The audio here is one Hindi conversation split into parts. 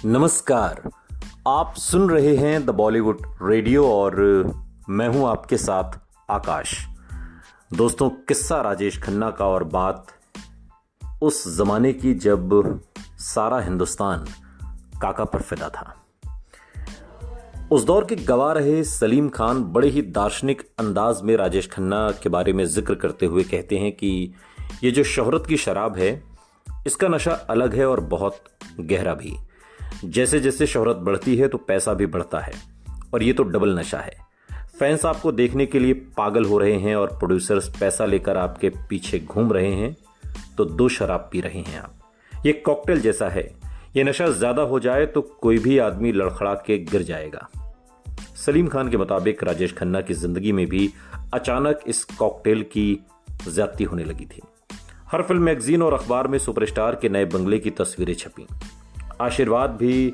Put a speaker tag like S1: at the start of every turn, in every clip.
S1: नमस्कार। आप सुन रहे हैं द बॉलीवुड रेडियो और मैं हूं आपके साथ आकाश। दोस्तों, किस्सा राजेश खन्ना का और बात उस जमाने की जब सारा हिंदुस्तान काका पर फिदा था। उस दौर के गवाह रहे सलीम खान बड़े ही दार्शनिक अंदाज में राजेश खन्ना के बारे में जिक्र करते हुए कहते हैं कि ये जो शोहरत की शराब है, इसका नशा अलग है और बहुत गहरा भी। जैसे जैसे शोहरत बढ़ती है तो पैसा भी बढ़ता है और ये तो डबल नशा है। फैंस आपको देखने के लिए पागल हो रहे हैं और प्रोड्यूसर्स पैसा लेकर आपके पीछे घूम रहे हैं, तो दो शराब पी रहे हैं आप। ये कॉकटेल जैसा है। ये नशा ज्यादा हो जाए तो कोई भी आदमी लड़खड़ा के गिर जाएगा। सलीम खान के मुताबिक राजेश खन्ना की जिंदगी में भी अचानक इस कॉकटेल की ज्यादती होने लगी थी। हर फिल्म, मैगजीन और अखबार में सुपरस्टार के नए बंगले की तस्वीरें छपी। आशीर्वाद भी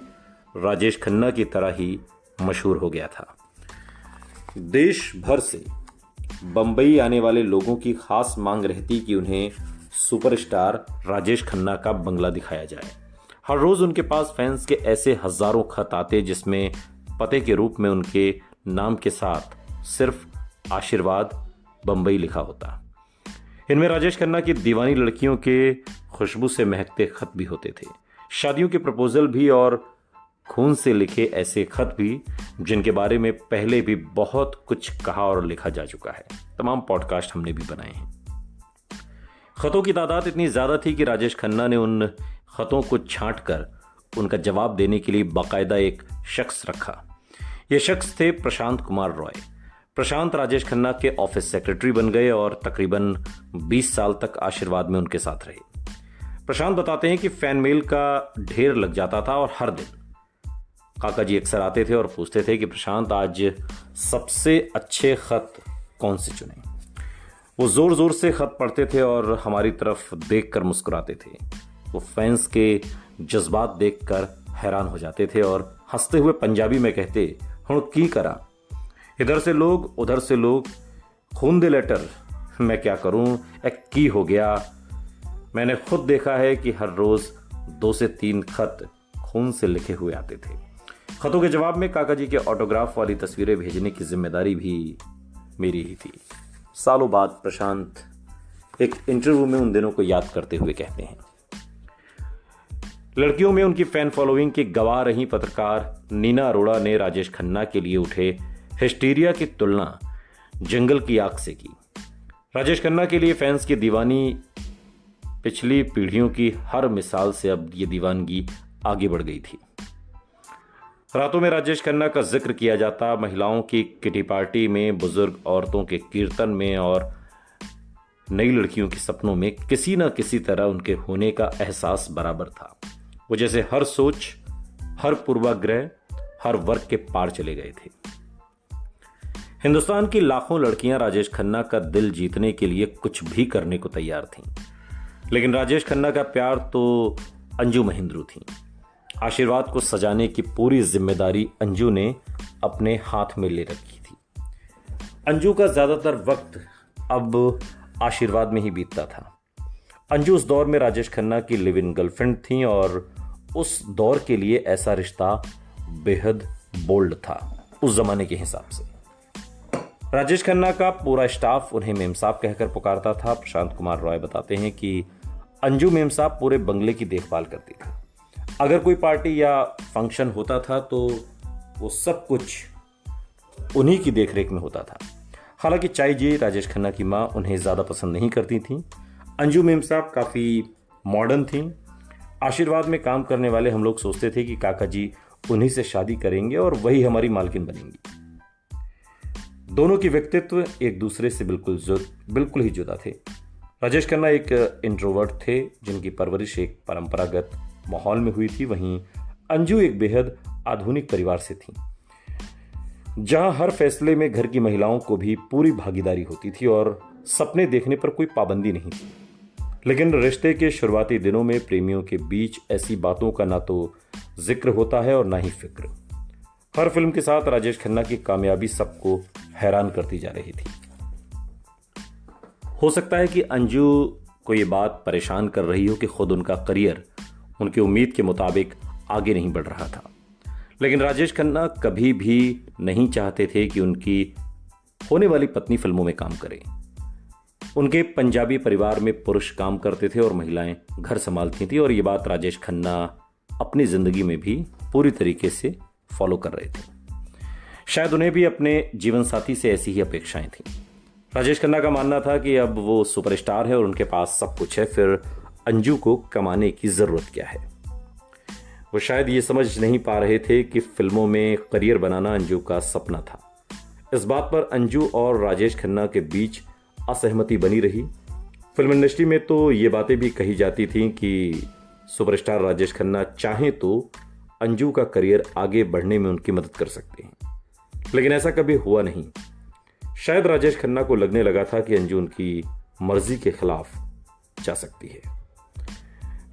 S1: राजेश खन्ना की तरह ही मशहूर हो गया था। देश भर से बंबई आने वाले लोगों की खास मांग रहती कि उन्हें सुपरस्टार राजेश खन्ना का बंगला दिखाया जाए। हर रोज उनके पास फैंस के ऐसे हजारों खत आते जिसमें पते के रूप में उनके नाम के साथ सिर्फ आशीर्वाद बंबई लिखा होता। इनमें राजेश खन्ना की दीवानी लड़कियों के खुशबू से महकते खत भी होते थे, शादियों के प्रपोजल भी और खून से लिखे ऐसे खत भी जिनके बारे में पहले भी बहुत कुछ कहा और लिखा जा चुका है। तमाम पॉडकास्ट हमने भी बनाए हैं। खतों की तादाद इतनी ज्यादा थी कि राजेश खन्ना ने उन खतों को छांट कर उनका जवाब देने के लिए बाकायदा एक शख्स रखा। यह शख्स थे प्रशांत कुमार रॉय। प्रशांत राजेश खन्ना के ऑफिस सेक्रेटरी बन गए और तकरीबन 20 साल तक आशीर्वाद में उनके साथ रहे। प्रशांत बताते हैं कि फैन मेल का ढेर लग जाता था और हर दिन काका जी अक्सर आते थे और पूछते थे कि प्रशांत, आज सबसे अच्छे खत कौन से चुने। वो जोर जोर से खत पढ़ते थे और हमारी तरफ देखकर मुस्कुराते थे। वो फैंस के जज्बात देखकर हैरान हो जाते थे और हंसते हुए पंजाबी में कहते, हुण की करा, इधर से लोग उधर से लोग, खून दे लेटर, मैं क्या करूं, एक की हो गया। मैंने खुद देखा है कि हर रोज 2 से 3 खत खून से लिखे हुए आते थे। खतों के जवाब में काका जी के ऑटोग्राफ वाली तस्वीरें भेजने की जिम्मेदारी भी मेरी ही थी। सालों बाद प्रशांत एक इंटरव्यू में उन दिनों को याद करते हुए कहते हैं, लड़कियों में उनकी फैन फॉलोइंग की गवाह रही पत्रकार नीना अरोड़ा ने राजेश खन्ना के लिए उठे हिस्टीरिया की तुलना जंगल की आग से की। राजेश खन्ना के लिए फैंस की दीवानी पिछली पीढ़ियों की हर मिसाल से अब ये दीवानगी आगे बढ़ गई थी। रातों में राजेश खन्ना का जिक्र किया जाता, महिलाओं की किटी पार्टी में, बुजुर्ग औरतों के कीर्तन में और नई लड़कियों के सपनों में किसी न किसी तरह उनके होने का एहसास बराबर था। वो जैसे हर सोच, हर पूर्वाग्रह, हर वर्ग के पार चले गए थे। हिंदुस्तान की लाखों लड़कियां राजेश खन्ना का दिल जीतने के लिए कुछ भी करने को तैयार थीं, लेकिन राजेश खन्ना का प्यार तो अंजू महिंद्रू थी। आशीर्वाद को सजाने की पूरी जिम्मेदारी अंजू ने अपने हाथ में ले रखी थी। अंजू का ज्यादातर वक्त अब आशीर्वाद में ही बीतता था। अंजू उस दौर में राजेश खन्ना की लिव इन गर्लफ्रेंड थी और उस दौर के लिए ऐसा रिश्ता बेहद बोल्ड था उस जमाने के हिसाब से। राजेश खन्ना का पूरा स्टाफ उन्हें मेम साहब कहकर पुकारता था। प्रशांत कुमार रॉय बताते हैं कि अंजू मेम साहब पूरे बंगले की देखभाल करती थी। अगर कोई पार्टी या फंक्शन होता था तो वो सब कुछ उन्हीं की देखरेख में होता था। हालांकि चाई जी, राजेश खन्ना की मां, उन्हें ज्यादा पसंद नहीं करती थी। अंजू मेम साहब काफी मॉडर्न थी। आशीर्वाद में काम करने वाले हम लोग सोचते थे कि काका जी उन्हीं से शादी करेंगे और वही हमारी मालकिन बनेंगी। दोनों की व्यक्तित्व एक दूसरे से बिल्कुल ही जुदा थे। राजेश खन्ना एक इंट्रोवर्ट थे जिनकी परवरिश एक परंपरागत माहौल में हुई थी। वहीं अंजू एक बेहद आधुनिक परिवार से थी, जहां हर फैसले में घर की महिलाओं को भी पूरी भागीदारी होती थी और सपने देखने पर कोई पाबंदी नहीं थी। लेकिन रिश्ते के शुरुआती दिनों में प्रेमियों के बीच ऐसी बातों का ना तो जिक्र होता है और ना ही फिक्र। हर फिल्म के साथ राजेश खन्ना की कामयाबी सबको हैरान करती जा रही थी। हो सकता है कि अंजू को ये बात परेशान कर रही हो कि खुद उनका करियर उनकी उम्मीद के मुताबिक आगे नहीं बढ़ रहा था। लेकिन राजेश खन्ना कभी भी नहीं चाहते थे कि उनकी होने वाली पत्नी फिल्मों में काम करे। उनके पंजाबी परिवार में पुरुष काम करते थे और महिलाएं घर संभालती थी, और ये बात राजेश खन्ना अपनी जिंदगी में भी पूरी तरीके से फॉलो कर रहे थे। शायद उन्हें भी अपने जीवन साथी से ऐसी ही अपेक्षाएं थी। राजेश खन्ना का मानना था कि अब वो सुपरस्टार है और उनके पास सब कुछ है, फिर अंजू को कमाने की जरूरत क्या है। वो शायद ये समझ नहीं पा रहे थे कि फिल्मों में करियर बनाना अंजू का सपना था। इस बात पर अंजू और राजेश खन्ना के बीच असहमति बनी रही। फिल्म इंडस्ट्री में तो ये बातें भी कही जाती थीं कि सुपरस्टार राजेश खन्ना चाहें तो अंजू का करियर आगे बढ़ने में उनकी मदद कर सकते हैं, लेकिन ऐसा कभी हुआ नहीं। शायद राजेश खन्ना को लगने लगा था कि अंजू उनकी मर्जी के खिलाफ जा सकती है।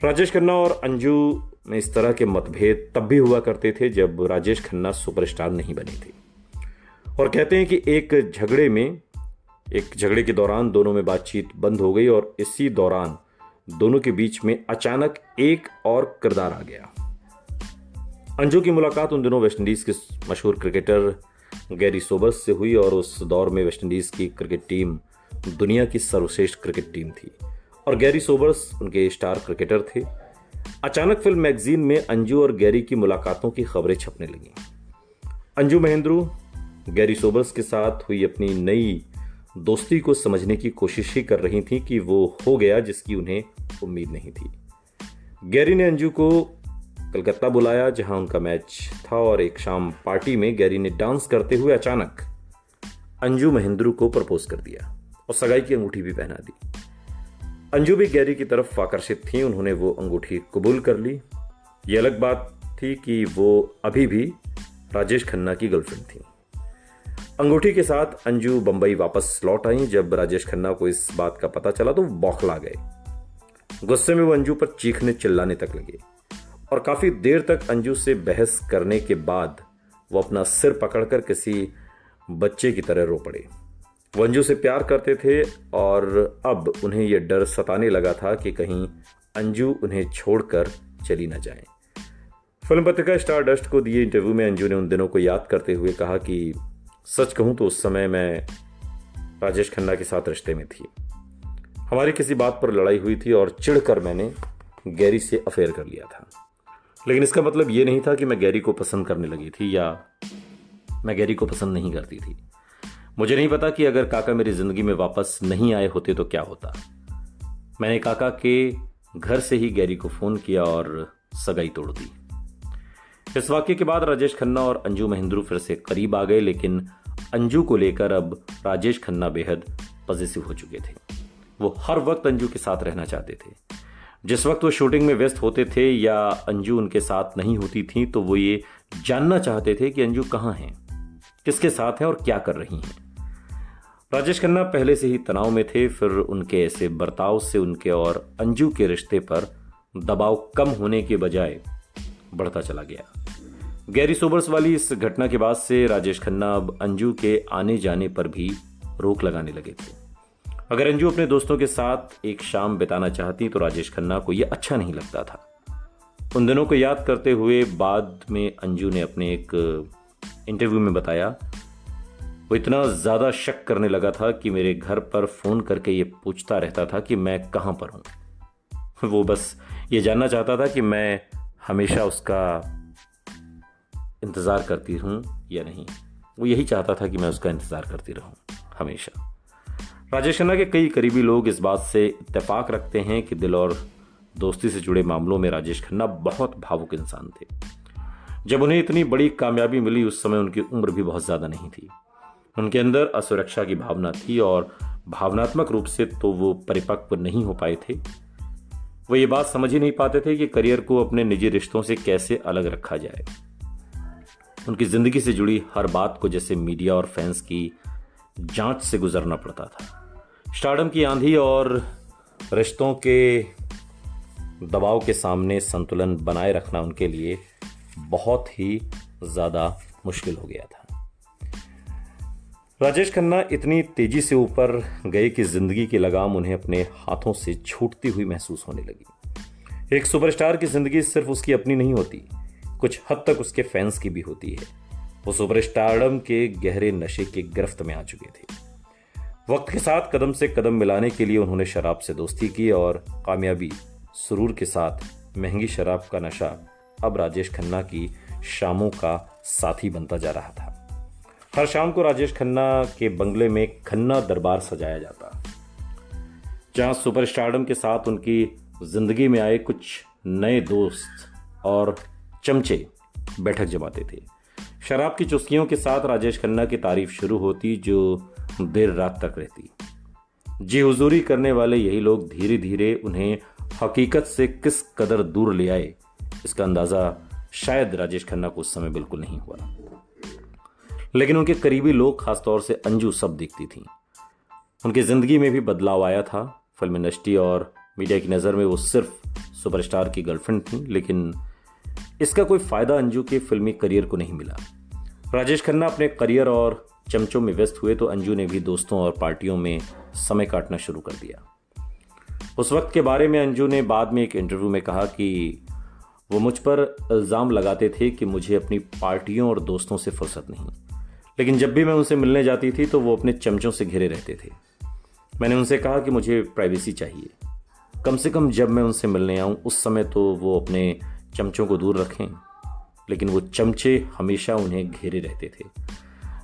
S1: राजेश खन्ना और अंजू में इस तरह के मतभेद तब भी हुआ करते थे जब राजेश खन्ना सुपरस्टार नहीं बने थे। और कहते हैं कि एक झगड़े के दौरान दोनों में बातचीत बंद हो गई और इसी दौरान दोनों के बीच में अचानक एक और किरदार आ गया। अंजू की मुलाकात उन दिनों वेस्टइंडीज के मशहूर क्रिकेटर गैरी सोबर्स से हुई, और उस दौर में वेस्टइंडीज की क्रिकेट टीम दुनिया की सर्वश्रेष्ठ क्रिकेट टीम थी और गैरी सोबर्स उनके स्टार क्रिकेटर थे। अचानक फिल्म मैगजीन में अंजू और गैरी की मुलाकातों की खबरें छपने लगी। अंजू महेंद्रू गैरी सोबर्स के साथ हुई अपनी नई दोस्ती को समझने की कोशिश ही कर रही थी कि वो हो गया जिसकी उन्हें उम्मीद नहीं थी। गैरी ने अंजू को कलकत्ता बुलाया जहां उनका मैच था, और एक शाम पार्टी में गैरी ने डांस करते हुए अचानक अंजू महेंद्रू को प्रपोज कर दिया और सगाई की अंगूठी भी पहना दी। अंजू भी गैरी की तरफ आकर्षित थी। उन्होंने वो अंगूठी कबूल कर ली। ये अलग बात थी कि वो अभी भी राजेश खन्ना की गर्लफ्रेंड थी। अंगूठी के साथ अंजू बंबई वापस लौट आई। जब राजेश खन्ना को इस बात का पता चला तो वो बौखला गए। गुस्से में वो अंजू पर चीखने चिल्लाने तक लगे और काफी देर तक अंजू से बहस करने के बाद वो अपना सिर पकड़कर किसी बच्चे की तरह रो पड़े। वो अंजू से प्यार करते थे और अब उन्हें यह डर सताने लगा था कि कहीं अंजू उन्हें छोड़कर चली न जाए। फिल्म पत्रिका स्टार डस्ट को दिए इंटरव्यू में अंजू ने उन दिनों को याद करते हुए कहा कि सच कहूं तो उस समय मैं राजेश खन्ना के साथ रिश्ते में थी। हमारी किसी बात पर लड़ाई हुई थी और चिढ़कर मैंने गैरी से अफेयर कर लिया था। लेकिन इसका मतलब ये नहीं था कि मैं गैरी को पसंद करने लगी थी या मैं गैरी को पसंद नहीं करती थी। मुझे नहीं पता कि अगर काका मेरी जिंदगी में वापस नहीं आए होते तो क्या होता। मैंने काका के घर से ही गैरी को फोन किया और सगाई तोड़ दी। इस वाक्य के बाद राजेश खन्ना और अंजू महेंद्रू फिर से करीब आ गए, लेकिन अंजू को लेकर अब राजेश खन्ना बेहद पॉजिटिव हो चुके थे। वो हर वक्त अंजू के साथ रहना चाहते थे। जिस वक्त वो शूटिंग में व्यस्त होते थे या अंजू उनके साथ नहीं होती थी तो वो ये जानना चाहते थे कि अंजू कहाँ हैं, किसके साथ हैं और क्या कर रही हैं। राजेश खन्ना पहले से ही तनाव में थे, फिर उनके ऐसे बर्ताव से उनके और अंजू के रिश्ते पर दबाव कम होने के बजाय बढ़ता चला गया। गैरी सोबर्स वाली इस घटना के बाद से राजेश खन्ना अब अंजू के आने जाने पर भी रोक लगाने लगे थे। अगर अंजू अपने दोस्तों के साथ एक शाम बिताना चाहती तो राजेश खन्ना को यह अच्छा नहीं लगता था। उन दिनों को याद करते हुए बाद में अंजू ने अपने एक इंटरव्यू में बताया, वो इतना ज्यादा शक करने लगा था कि मेरे घर पर फोन करके ये पूछता रहता था कि मैं कहां पर हूं। वो बस ये जानना चाहता था कि मैं हमेशा उसका इंतजार करती हूं या नहीं। वो यही चाहता था कि मैं उसका इंतजार करती रहूं हमेशा। राजेश खन्ना के कई करीबी लोग इस बात से इत्तेफाक रखते हैं कि दिल और दोस्ती से जुड़े मामलों में राजेश खन्ना बहुत भावुक इंसान थे। जब उन्हें इतनी बड़ी कामयाबी मिली उस समय उनकी उम्र भी बहुत ज्यादा नहीं थी। उनके अंदर असुरक्षा की भावना थी और भावनात्मक रूप से तो वो परिपक्व नहीं हो पाए थे। वो ये बात समझ ही नहीं पाते थे कि करियर को अपने निजी रिश्तों से कैसे अलग रखा जाए। उनकी जिंदगी से जुड़ी हर बात को जैसे मीडिया और फैंस की जांच से गुजरना पड़ता था। स्टारडम की आंधी और रिश्तों के दबाव के सामने संतुलन बनाए रखना उनके लिए बहुत ही ज्यादा मुश्किल हो गया था। राजेश खन्ना इतनी तेजी से ऊपर गए कि जिंदगी की लगाम उन्हें अपने हाथों से छूटती हुई महसूस होने लगी। एक सुपरस्टार की जिंदगी सिर्फ उसकी अपनी नहीं होती, कुछ हद तक उसके फैंस की भी होती है। वो सुपरस्टारडम के गहरे नशे के गिरफ्त में आ चुके थे। वक्त के साथ कदम से कदम मिलाने के लिए उन्होंने शराब से दोस्ती की और कामयाबी सुरूर के साथ महंगी शराब का नशा अब राजेश खन्ना की शामों का साथी बनता जा रहा था। हर शाम को राजेश खन्ना के बंगले में खन्ना दरबार सजाया जाता, जहां सुपरस्टारडम के साथ उनकी जिंदगी में आए कुछ नए दोस्त और चमचे बैठक जमाते थे। शराब की चुस्कियों के साथ राजेश खन्ना की तारीफ शुरू होती, जो देर रात तक रहती। जी हुजूरी करने वाले यही लोग धीरे धीरे उन्हें हकीकत से किस कदर दूर ले आए, इसका अंदाजा शायद राजेश खन्ना को उस समय बिल्कुल नहीं हुआ। लेकिन उनके करीबी लोग, खासतौर से अंजू, सब दिखती थीं। उनकी जिंदगी में भी बदलाव आया था। फिल्म इंडस्ट्री और मीडिया की नज़र में वो सिर्फ सुपरस्टार की गर्लफ्रेंड थी, लेकिन इसका कोई फायदा अंजू के फिल्मी करियर को नहीं मिला। राजेश खन्ना अपने करियर और चमचों में व्यस्त हुए तो अंजू ने भी दोस्तों और पार्टियों में समय काटना शुरू कर दिया। उस वक्त के बारे में अंजू ने बाद में एक इंटरव्यू में कहा कि वो मुझ पर इल्ज़ाम लगाते थे कि मुझे अपनी पार्टियों और दोस्तों से फुर्सत नहीं, लेकिन जब भी मैं उनसे मिलने जाती थी तो वो अपने चमचों से घिरे रहते थे। मैंने उनसे कहा कि मुझे प्राइवेसी चाहिए, कम से कम जब मैं उनसे मिलने आऊं उस समय तो वो अपने चमचों को दूर रखें, लेकिन वो चमचे हमेशा उन्हें घेरे रहते थे।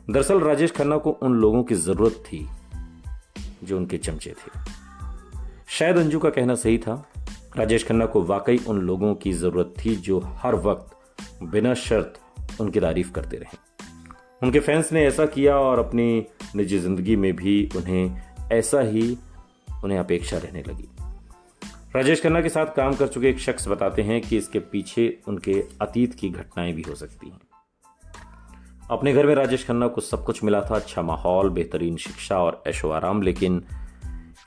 S1: दरअसल राजेश खन्ना को उन लोगों की जरूरत थी जो उनके चमचे थे। शायद अंजू का कहना सही था। राजेश खन्ना को वाकई उन लोगों की जरूरत थी जो हर वक्त बिना शर्त उनकी तारीफ करते रहे। उनके फैंस ने ऐसा किया और अपनी निजी जिंदगी में भी उन्हें अपेक्षा रहने लगी। राजेश खन्ना के साथ काम कर चुके एक शख्स बताते हैं कि इसके पीछे उनके अतीत की घटनाएं भी हो सकती हैं। अपने घर में राजेश खन्ना को सब कुछ मिला था, अच्छा माहौल, बेहतरीन शिक्षा और ऐशो आराम, लेकिन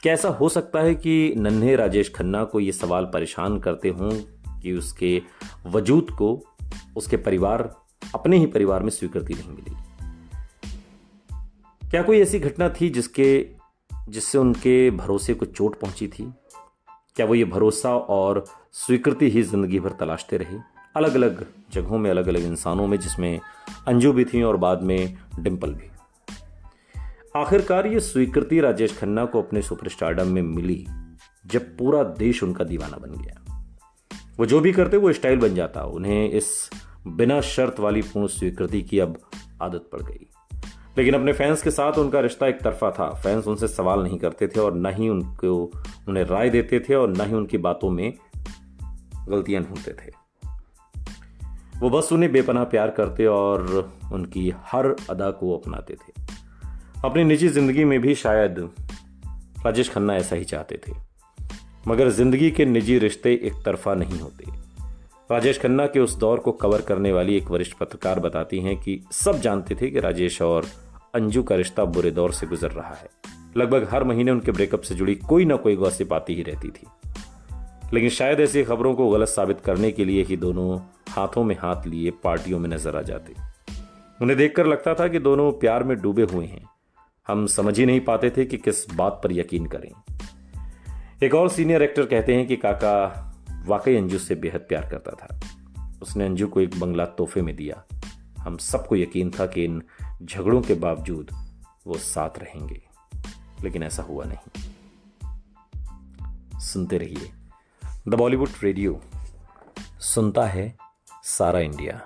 S1: क्या ऐसा हो सकता है कि नन्हे राजेश खन्ना को ये सवाल परेशान करते हों कि उसके वजूद को उसके परिवार, अपने ही परिवार में स्वीकृति नहीं मिली? क्या कोई ऐसी घटना थी जिससे उनके भरोसे को चोट पहुंची थी? क्या वो ये भरोसा और स्वीकृति ही जिंदगी भर तलाशते रहे, अलग अलग जगहों में, अलग अलग इंसानों में, जिसमें अंजू भी थी और बाद में डिंपल भी? आखिरकार ये स्वीकृति राजेश खन्ना को अपने सुपरस्टारडम में मिली जब पूरा देश उनका दीवाना बन गया। वो जो भी करते वो स्टाइल बन जाता। उन्हें इस बिना शर्त वाली पूर्ण स्वीकृति की अब आदत पड़ गई। लेकिन अपने फैंस के साथ उनका रिश्ता एक तरफा था। फैंस उनसे सवाल नहीं करते थे और न ही उन्हें राय देते थे और न ही उनकी बातों में गलतियां ढूंढते थे। वो बस उन्हें बेपनाह प्यार करते और उनकी हर अदा को अपनाते थे। अपनी निजी जिंदगी में भी शायद राजेश खन्ना ऐसा ही चाहते थे, मगर जिंदगी के निजी रिश्ते एक तरफा नहीं होते। राजेश खन्ना के उस दौर को कवर करने वाली एक वरिष्ठ पत्रकार बताती हैं कि सब जानते थे कि राजेश और अंजू का रिश्ता बुरे दौर से गुजर रहा है। लगभग हर महीने उनके ब्रेकअप से जुड़ी कोई ना कोई गॉसिप आती ही रहती थी। लेकिन शायद ऐसी खबरों को गलत साबित करने के लिए ही दोनों हाथों में हाथ लिए पार्टियों में नजर आ जाते। उन्हें देखकर लगता था कि दोनों प्यार में डूबे हुए हैं। हम समझ ही नहीं पाते थे कि किस बात पर यकीन करें। एक और सीनियर एक्टर कहते हैं कि काका वाकई अंजू से बेहद प्यार करता था। उसने अंजू को एक बंगला तोहफे में दिया। हम सबको यकीन था कि इन झगड़ों के बावजूद वो साथ रहेंगे, लेकिन ऐसा हुआ नहीं। सुनते रहिए द बॉलीवुड रेडियो, सुनता है सारा इंडिया।